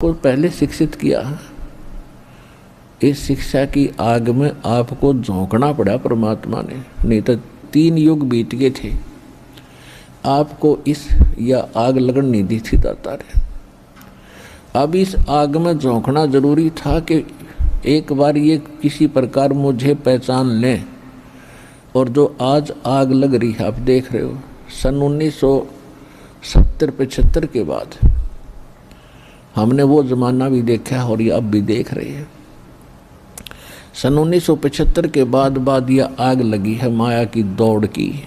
को पहले शिक्षित किया। इस शिक्षा की आग में आपको झोंकना पड़ा परमात्मा ने, नहीं तो 3 युग बीत गए थे, आपको इस या आग लगन नहीं दी थी दाता रे। अब इस आग में झोंकना जरूरी था कि एक बार ये किसी प्रकार मुझे पहचान लें। और जो आज आग लग रही है, आप देख रहे हो, सन 1970-75 के बाद हमने वो ज़माना भी देखा और ये अब भी देख रहे हैं। सन 1975 के बाद यह आग लगी है माया की दौड़ की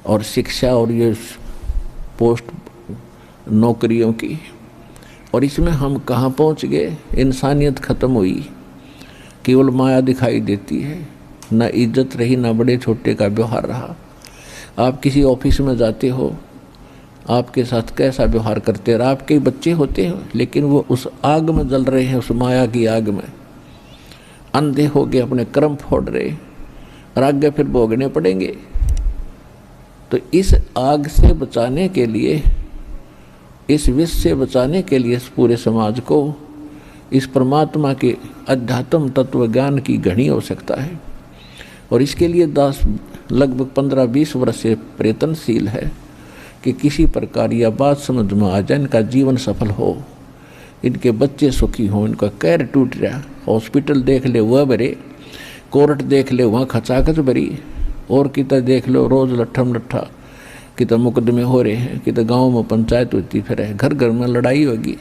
और शिक्षा और ये पोस्ट नौकरियों की। और इसमें हम कहाँ पहुँच गए? इंसानियत ख़त्म हुई, केवल माया दिखाई देती है, ना इज्जत रही, ना बड़े छोटे का व्यवहार रहा। आप किसी ऑफिस में जाते हो, आपके साथ कैसा व्यवहार करते हैं, आपके बच्चे होते हैं, लेकिन वो उस आग में जल रहे हैं, उस माया की आग में अंधे हो गए, अपने कर्म फोड़ रहे और आगे फिर भोगने पड़ेंगे। तो इस आग से बचाने के लिए, इस विष से बचाने के लिए इस पूरे समाज को इस परमात्मा के अध्यात्म तत्व ज्ञान की घनी आवश्यकता है। और इसके लिए दास लगभग 15-20 वर्ष से प्रयत्नशील है कि किसी प्रकार यह बात समझ में आ जाए, इनका जीवन सफल हो, इनके बच्चे सुखी हों, इनका कैर टूट रहा। हॉस्पिटल देख ले वह भरे, कोर्ट देख ले वहाँ खचाखच भरी, और कितना देख लो रोज़ लट्ठम लट्ठा, कितना मुकदमे हो रहे हैं, कितना गाँव में पंचायत होती फिर है, घर घर में लड़ाई होगी,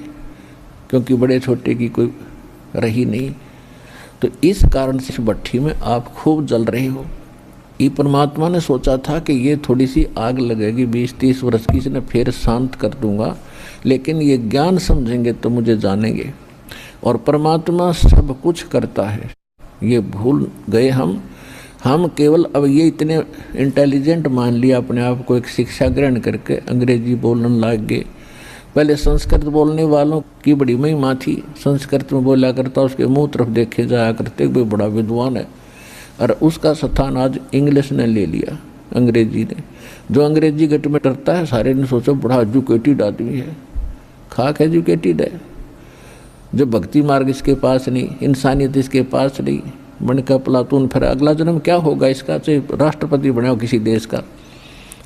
क्योंकि बड़े छोटे की कोई रही नहीं। तो इस कारण से इस भट्ठी में आप खूब जल रहे हो। ये परमात्मा ने सोचा था कि ये थोड़ी सी आग लगेगी 20-30 वर्ष की, इसने फिर शांत कर दूंगा, लेकिन ये ज्ञान समझेंगे तो मुझे जानेंगे। और परमात्मा सब कुछ करता है, ये भूल गए हम केवल अब ये इतने इंटेलिजेंट मान लिया अपने आप को, एक शिक्षा ग्रहण करके अंग्रेजी बोलने लग गए। पहले संस्कृत बोलने वालों की बड़ी महिमा थी, संस्कृत में बोला करता, उसके मुँह तरफ देखे जाया करते, कोई बड़ा विद्वान है। और उसका स्थान आज इंग्लिश ने ले लिया, अंग्रेजी ने। जो अंग्रेजी गट में डरता है, सारे ने सोचा बड़ा एजुकेटेड आदमी है, खाक एजुकेटेड है। जो भक्ति मार्ग इसके पास नहीं, इंसानियत इसके पास नहीं, बन का प्लातून, फिर अगला जन्म क्या होगा इसका? चाहे राष्ट्रपति बने हो किसी देश का,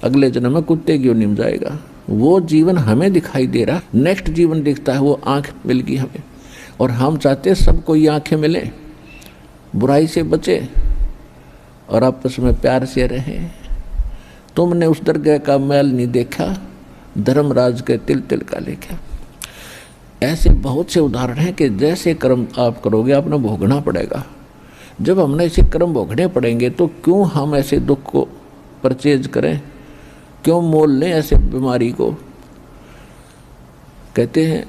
अगले जन्म में कुत्ते क्यों निम जाएगा। वो जीवन हमें दिखाई दे रहा, नेक्स्ट जीवन दिखता है, वो आँख मिल गई हमें। और हम चाहते सबको ये आँखें मिले, बुराई से बचे और आपस में प्यार से रहें। तुमने उस दरगाह का मैल नहीं देखा, धर्मराज के तिल तिल का लेखा। ऐसे बहुत से उदाहरण हैं कि जैसे कर्म आप करोगे आपने भोगना पड़ेगा। जब हमने ऐसे कर्म भोगने पड़ेंगे तो क्यों हम ऐसे दुख को परचेज करें, क्यों मोल लें ऐसे बीमारी को। कहते हैं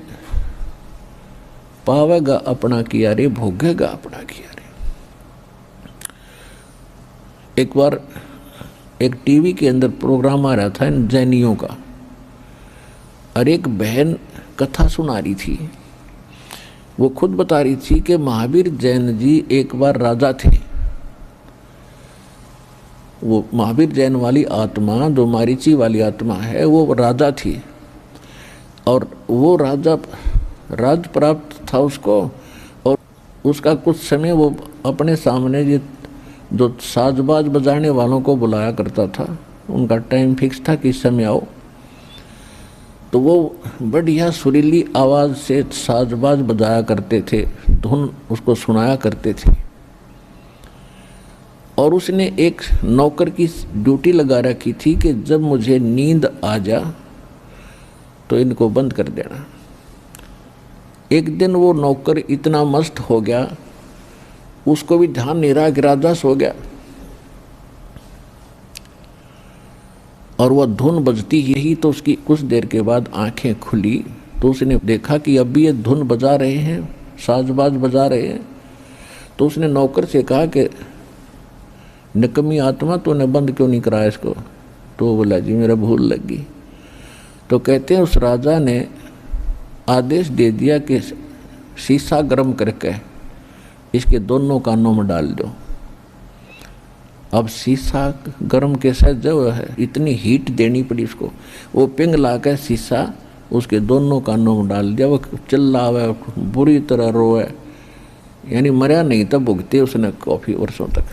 पावेगा अपना किया रे, भोगेगा अपना किया रे। एक बार एक टीवी के अंदर प्रोग्राम आ रहा था इन जैनियों का, और एक बहन कथा सुना रही थी। वो खुद बता रही थी कि महावीर जैन जी एक बार राजा थे। वो महावीर जैन वाली आत्मा, जो मारीची वाली आत्मा है, वो राजा थी। और वो राज प्राप्त था उसको, और उसका कुछ समय वो अपने सामने ये जो साजबाज बजाने वालों को बुलाया करता था, उनका टाइम फिक्स था कि इस समय आओ। तो वो बढ़िया सुरीली आवाज़ से साजबाज बजाया करते थे, धुन उसको सुनाया करते थे। और उसने एक नौकर की ड्यूटी लगा रखी थी कि जब मुझे नींद आ जा तो इनको बंद कर देना। एक दिन वो नौकर इतना मस्त हो गया, उसको भी ध्यान नहीं रहा कि राजा सो गया, और वह धुन बजती यही। तो उसकी कुछ देर के बाद आंखें खुली तो उसने देखा कि अब भी ये धुन बजा रहे हैं, साजबाज बजा रहे हैं। तो उसने नौकर से कहा कि निकम्मी आत्मा, तूने बंद क्यों नहीं कराया इसको? तो बोला जी मेरा भूल लगी। तो कहते हैं उस राजा ने आदेश दे दिया कि शीशा गर्म करके इसके दोनों कानों में डाल दो। अब शीशा गर्म कैसे जो है, इतनी हीट देनी पड़ी उसको। वो पिंग ला कर शीशा उसके दोनों कानों में डाल दिया। वो चिल्लावे, बुरी तरह रोए, यानी मरा नहीं था, भुगते उसने काफ़ी वर्षों तक।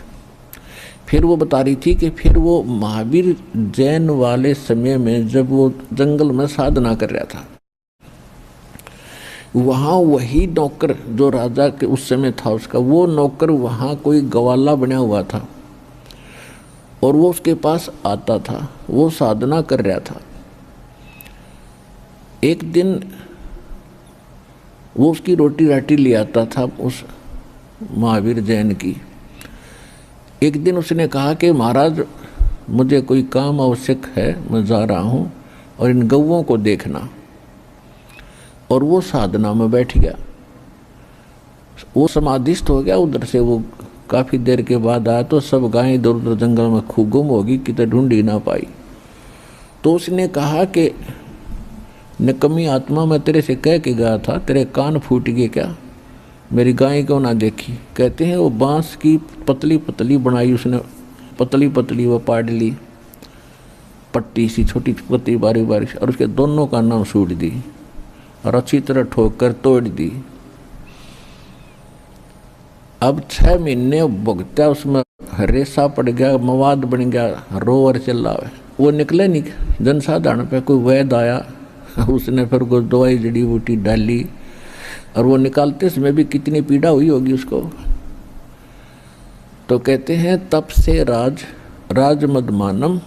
फिर वो बता रही थी कि फिर वो महावीर जैन वाले समय में जब वो जंगल में साधना कर रहा था, वहाँ वही नौकर जो राजा के उस समय था उसका, वो नौकर वहाँ कोई गवाला बना हुआ था और वो उसके पास आता था, वो साधना कर रहा था। एक दिन वो उसकी रोटी राटी ले आता था उस महावीर जैन की। एक दिन उसने कहा कि महाराज मुझे कोई काम आवश्यक है, मैं जा रहा हूँ और इन गौओं को देखना। और वो साधना में बैठ गया, वो समाधिस्थ हो गया। उधर से वो काफ़ी देर के बाद आया तो सब गायें इधर उधर जंगल में खूब गुम होगी, कितने ढूंढी ना पाई। तो उसने कहा कि निकम्मी आत्मा, मैं तेरे से कह के गया था, तेरे कान फूट गए क्या? मेरी गाय क्यों ना देखी? कहते हैं वो बांस की पतली पतली बनाई उसने, पतली पतली वो पाड़ ली, पट्टी सी छोटी पतली बारी बारी, और उसके दोनों कानों में सूट दी और अच्छी तरह ठोक कर तोड़ दी। अब 6 महीने भुगता, उसमें रेसा पड़ गया, मवाद बन गया, रोवर चिल्लावे। वो निकले नहीं। जनसाधारण पे कोई वैद आया, उसने फिर कुछ दवाई जड़ी बूटी डाली और वो निकालते समय भी कितनी पीड़ा हुई होगी उसको। तो कहते हैं तप से राज मदमानम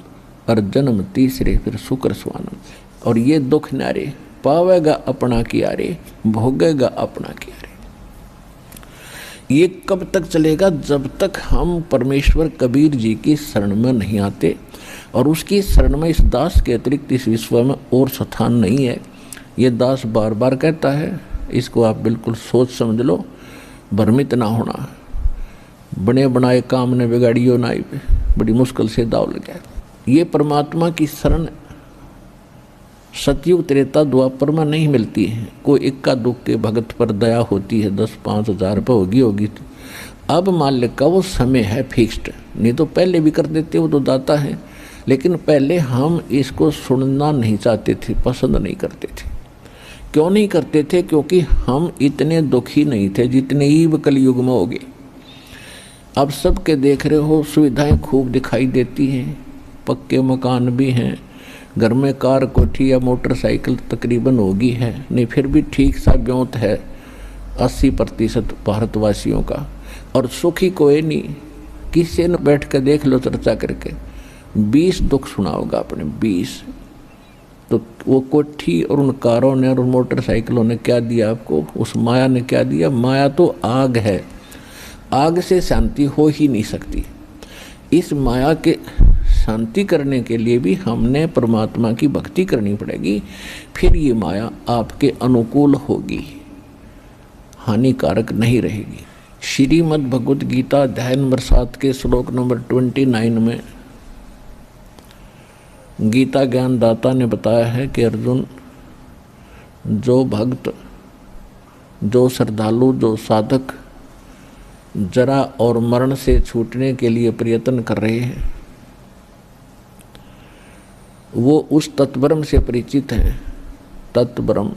और जन्म तीसरे फिर शुक्र स्वानम। और ये दुख नारे, पावेगा अपना कियारे, भोगेगा अपना कियारे। ये कब तक चलेगा? जब तक हम परमेश्वर कबीर जी की शरण में नहीं आते, और उसकी शरण में इस दास के अतिरिक्त इस विश्व में और स्थान नहीं है। ये दास बार बार कहता है, इसको आप बिल्कुल सोच समझ लो, भ्रमित ना होना। बने बनाए काम ने बिगाड़ियो नाई पे, बड़ी मुश्किल से दाव लगा। ये परमात्मा की शरण सतयुग त्रेता द्वापर में नहीं मिलती है। कोई इक्का दुख के भगत पर दया होती है, 10-5 हज़ार रुपये होगी। अब मालिक का वो समय है फिक्स्ड, नहीं तो पहले भी कर देते, वो तो दाता है। लेकिन पहले हम इसको सुनना नहीं चाहते थे, पसंद नहीं करते थे। क्यों नहीं करते थे? क्योंकि हम इतने दुखी नहीं थे जितने ईब कलयुग में हो गए। अब सबके देख रहे हो, सुविधाएं खूब दिखाई देती हैं, पक्के मकान भी हैं, घर में कार कोठी या मोटरसाइकिल तकरीबन होगी है, नहीं फिर भी ठीक सा ब्योंत है 80% भारतवासियों का। और सुखी कोई नहीं, किसी ने बैठ कर देख लो चर्चा करके, 20 दुख सुना होगा अपने, 20। तो वो कोठी और उन कारों ने और उन मोटरसाइकिलों ने क्या दिया आपको? उस माया ने क्या दिया? माया तो आग है, आग से शांति हो ही नहीं सकती। इस माया के शांति करने के लिए भी हमने परमात्मा की भक्ति करनी पड़ेगी, फिर ये माया आपके अनुकूल होगी, हानिकारक नहीं रहेगी। श्रीमद् भगवद गीता अध्याय नंबर 7 के श्लोक नंबर 29 में गीता ज्ञान दाता ने बताया है कि अर्जुन, जो भक्त, जो श्रद्धालु, जो साधक जरा और मरण से छूटने के लिए प्रयत्न कर रहे हैं, वो उस तत्ब्रह्म से परिचित हैं। तत्ब्रह्म,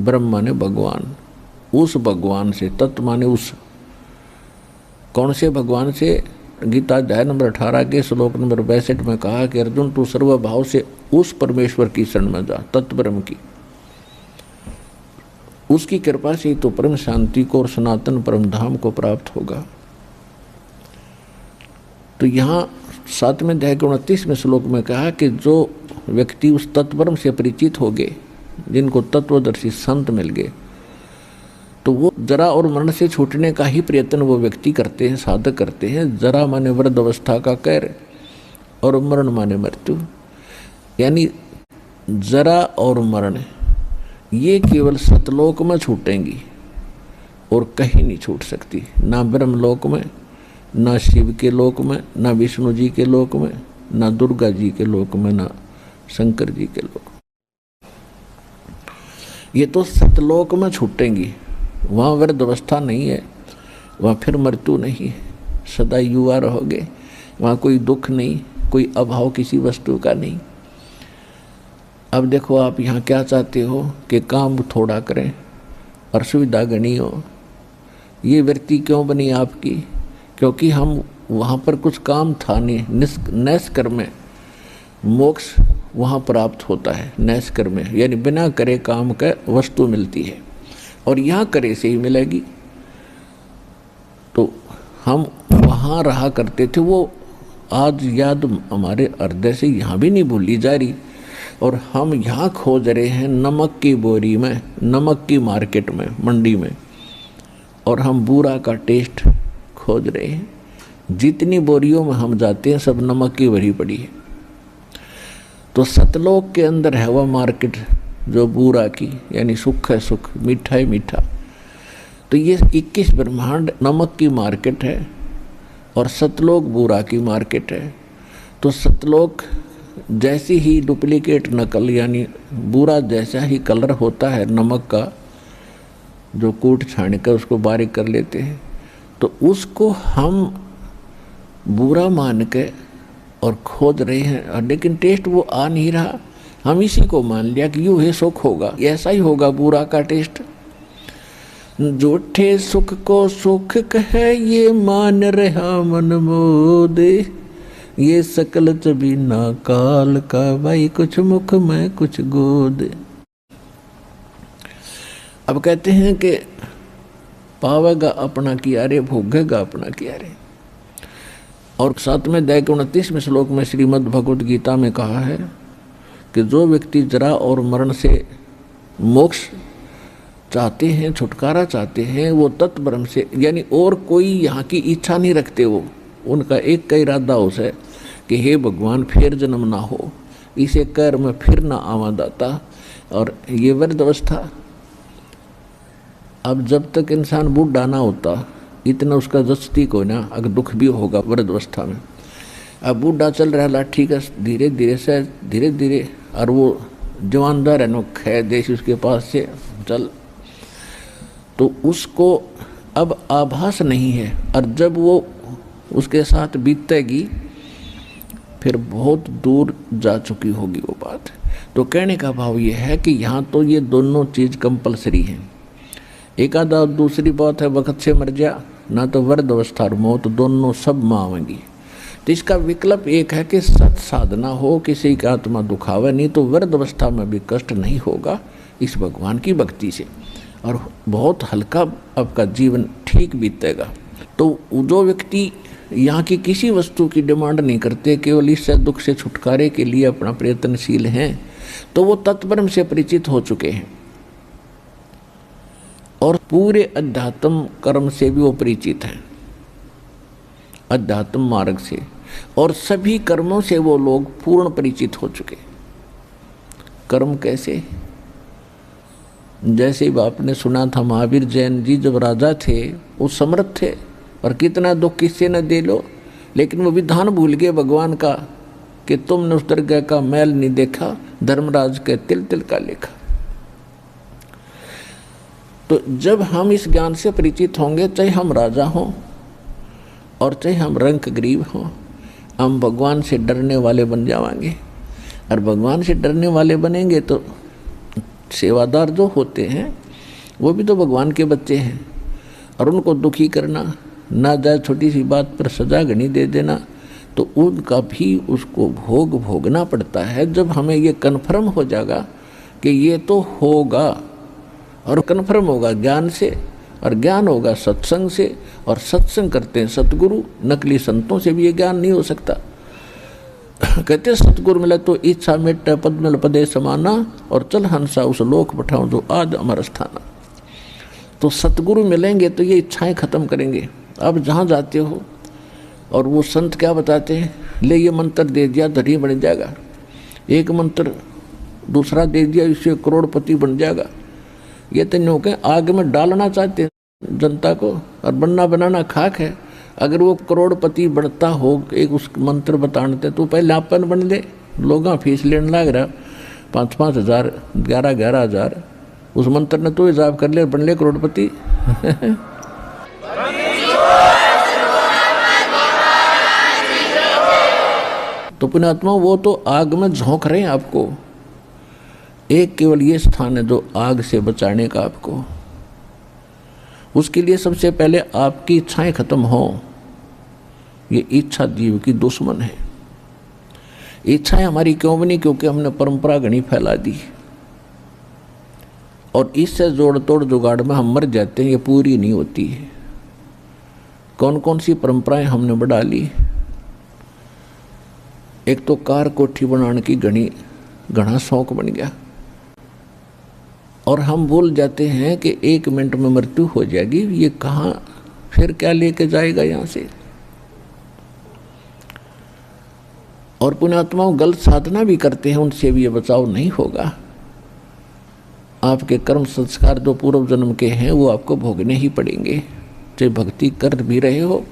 ब्रह्म माने भगवान, उस भगवान से, तत्व माने उस, कौन से भगवान से? गीता अध्याय नंबर 18 के श्लोक नंबर 62 में कहा कि अर्जुन तू सर्वभाव से उस परमेश्वर की शरण में जा, तत्ब्रह्म की। उसकी कृपा से तो परम शांति को और सनातन परम धाम को प्राप्त होगा। तो यहाँ 7वें अध्याय के 29वें श्लोक में कहा कि जो व्यक्ति उस तत्ब्रह्म से परिचित हो गए, जिनको तत्वदर्शी संत मिल गए, तो वो जरा और मरण से छूटने का ही प्रयत्न वो व्यक्ति करते हैं, साधक करते हैं। जरा माने वृद्ध अवस्था का कहर और मरण माने मृत्यु। यानी जरा और मरण ये केवल सतलोक में छूटेंगी और कहीं नहीं छूट सकती, ना ब्रह्मलोक में, ना शिव के लोक में, ना विष्णु जी के लोक में, ना दुर्गा जी के लोक में, ना शंकर जी के लोक में। ये तो सतलोक में छूटेंगी, वहाँ वृद्ध अवस्था नहीं है, वहाँ फिर मृत्यु नहीं है, सदा युवा रहोगे, वहाँ कोई दुख नहीं, कोई अभाव किसी वस्तु का नहीं। अब देखो आप यहाँ क्या चाहते हो कि काम थोड़ा करें और सुविधा गणी हो। ये वृत्ति क्यों बनी आपकी? क्योंकि हम वहाँ पर कुछ काम था नहीं। नैष्कर्म में मोक्ष वहाँ प्राप्त होता है, नैष्कर्म में, यानी बिना करे काम का वस्तु मिलती है, और यहाँ करे से ही मिलेगी। तो हम वहाँ रहा करते थे, वो आज याद हमारे हृदय से यहाँ भी नहीं भूली जा रही। और हम यहाँ खोज रहे हैं नमक की बोरी में, नमक की मार्केट में, मंडी में, और हम बूरा का टेस्ट खोज रहे हैं। जितनी बोरियों में हम जाते हैं सब नमक की भरी पड़ी है। तो सतलोक के अंदर है वह मार्केट जो बूरा की, यानी सुख है सुख, मीठा है मीठा। तो ये 21 ब्रह्मांड नमक की मार्केट है और सतलोक बूरा की मार्केट है। तो सतलोक जैसी ही डुप्लीकेट नकल, यानी बूरा जैसा ही कलर होता है नमक का, जो कूट छान कर उसको बारीक कर लेते हैं, तो उसको हम बुरा मान के और खोज रहे हैं, और लेकिन टेस्ट वो आ नहीं रहा। हम इसी को मान लिया कि यूँ है सुख होगा, ऐसा ही होगा बुरा का टेस्ट। झूठे सुख को सुख कहे ये मान रहा मन मोदे, ये सकल चबीना काल का, भाई कुछ मुख में कुछ गोद। अब कहते हैं कि पावेगा अपना कियारे, भोगेगा अपना कियारे। और 7वें अध्याय के 29वें श्लोक में श्रीमद् भगवद गीता में कहा है कि जो व्यक्ति जरा और मरण से मोक्ष चाहते हैं, छुटकारा चाहते हैं, वो तत्ब्रह्म से, यानी और कोई यहाँ की इच्छा नहीं रखते। वो उनका एक का इरादा है कि हे भगवान फिर जन्म ना हो, इसे कर मैं फिर ना आवा दाता। और ये वृद्ध अवस्था, अब जब तक इंसान बूढ़ा ना होता इतना उसका जस्ती को ना, अगर दुख भी होगा वृद्ध अवस्था में। अब बूढ़ा चल रहा ठीक है, धीरे धीरे से धीरे धीरे, और वो जवानदार है नो खे देश उसके पास से चल, तो उसको अब आभास नहीं है। और जब वो उसके साथ बीतेगी फिर बहुत दूर जा चुकी होगी वो बात। तो कहने का भाव ये है कि यहाँ तो ये दोनों चीज़ कंपलसरी हैं। एक आधा दूसरी बात है वक्त से मर जा, ना तो वृद्ध अवस्था और मौत दोनों सब में आवेंगी। तो इसका विकल्प एक है कि सत साधना हो, किसी की आत्मा दुखावे, नहीं तो वृद्ध अवस्था में भी कष्ट नहीं होगा इस भगवान की भक्ति से, और बहुत हल्का आपका जीवन ठीक बीतेगा। तो जो व्यक्ति यहाँ की किसी वस्तु की डिमांड नहीं करते, केवल इस दुख से छुटकारे के लिए अपना प्रयत्नशील हैं, तो वो तत्ब्रह्म से परिचित हो चुके हैं और पूरे अध्यात्म कर्म से भी वो परिचित हैं, अध्यात्म मार्ग से, और सभी कर्मों से वो लोग पूर्ण परिचित हो चुके। कर्म कैसे? जैसे आपने सुना था महावीर जैन जी जब राजा थे वो समर्थ थे, और कितना दुख किससे न दे लो, लेकिन वो विधान भूल गए भगवान का कि तुमने उस दरगाह का मैल नहीं देखा, धर्मराज के तिल तिल का लेखा। तो जब हम इस ज्ञान से परिचित होंगे, चाहे हम राजा हों और चाहे हम रंक गरीब हों, हम भगवान से डरने वाले बन जाएंगे। और भगवान से डरने वाले बनेंगे तो सेवादार जो होते हैं वो भी तो भगवान के बच्चे हैं, और उनको दुखी करना, ना जाए छोटी सी बात पर सजा घनी दे देना, तो उनका भी उसको भोग भोगना पड़ता है। जब हमें ये कन्फर्म हो जाएगा कि ये तो होगा, और कन्फर्म होगा ज्ञान से, और ज्ञान होगा सत्संग से, और सत्संग करते हैं सतगुरु, नकली संतों से भी ये ज्ञान नहीं हो सकता। कहते सतगुरु मिले तो इच्छा मेट पद मिल पदे समाना, और चल हंसा उस लोक पठाऊं जो आज अमर स्थाना। तो सतगुरु मिलेंगे तो ये इच्छाएं खत्म करेंगे। अब जहाँ जाते हो और वो संत क्या बताते हैं, ले ये मंत्र दे दिया धनी बन जाएगा, एक मंत्र दूसरा दे दिया इससे करोड़पति बन जाएगा। ये तो के आग में डालना चाहते हैं जनता को, और बनना बनाना खाक है। अगर वो करोड़पति बनता हो एक उस मंत्र बताने तो पहले अपन बन ले। लोग फीस लेने लग रहा 5-5 हज़ार 11-11 हज़ार, उस मंत्र ने तो हिसाब कर ले, बन ले करोड़पति। तो पुण्यात्मा वो तो आग में झोंक रहे हैं आपको, एक केवल ये स्थान है जो आग से बचाने का आपको। उसके लिए सबसे पहले आपकी इच्छाएं खत्म हो। ये इच्छा जीव की दुश्मन है। इच्छाएं हमारी क्यों बनी? क्योंकि हमने परंपरा घनी फैला दी और इससे जोड़ तोड़ जुगाड़ में हम मर जाते हैं। ये पूरी नहीं होती है। कौन कौन सी परंपराएं हमने बढ़ा ली? एक तो कार कोठी बनाने की घना शौक बन गया और हम भूल जाते हैं कि 1 मिनट में मृत्यु हो जाएगी। ये कहाँ फिर क्या लेके जाएगा यहाँ से? और पुण्यात्माओं गलत साधना भी करते हैं, उनसे भी ये बचाव नहीं होगा। आपके कर्म संस्कार जो पूर्व जन्म के हैं वो आपको भोगने ही पड़ेंगे, चाहे भक्ति कर भी रहे हो।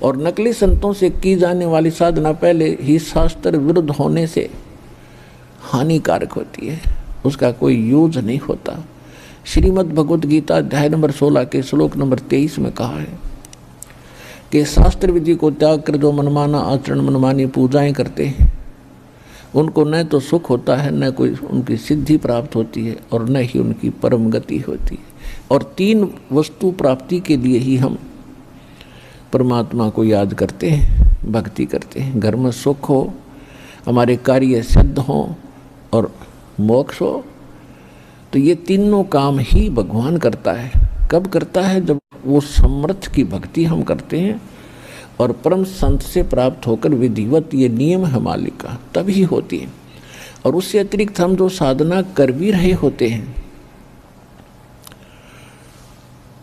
और नकली संतों से की जाने वाली साधना पहले ही शास्त्र विरुद्ध होने से हानिकारक होती है, उसका कोई यूज नहीं होता। श्रीमद् भगवत गीता अध्याय नंबर 16 के श्लोक नंबर 23 में कहा है कि शास्त्र विधि को त्याग कर जो मनमाना आचरण मनमानी पूजाएं करते हैं उनको न तो सुख होता है, न कोई उनकी सिद्धि प्राप्त होती है और न ही उनकी परम गति होती है। और 3 वस्तु प्राप्ति के लिए ही हम परमात्मा को याद करते हैं, भक्ति करते हैं। घर में सुख हो, हमारे कार्य सिद्ध हो और मोक्ष हो। तो ये तीनों काम ही भगवान करता है। कब करता है? जब वो समर्थ की भक्ति हम करते हैं और परम संत से प्राप्त होकर विधिवत ये नियम है मालिक का, तभी होती है। और उससे अतिरिक्त हम जो साधना कर भी रहे होते हैं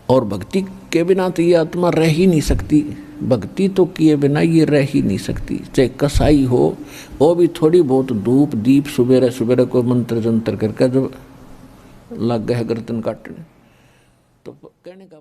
और भक्ति के बिना तो ये आत्मा रह ही नहीं सकती। भक्ति तो किए बिना ये रह ही नहीं सकती। चाहे कसाई हो, वो भी थोड़ी बहुत धूप दीप सुबेरे सुबेरे को मंत्र जंतर करके जब लग गए गर्दन काटने तो कहने का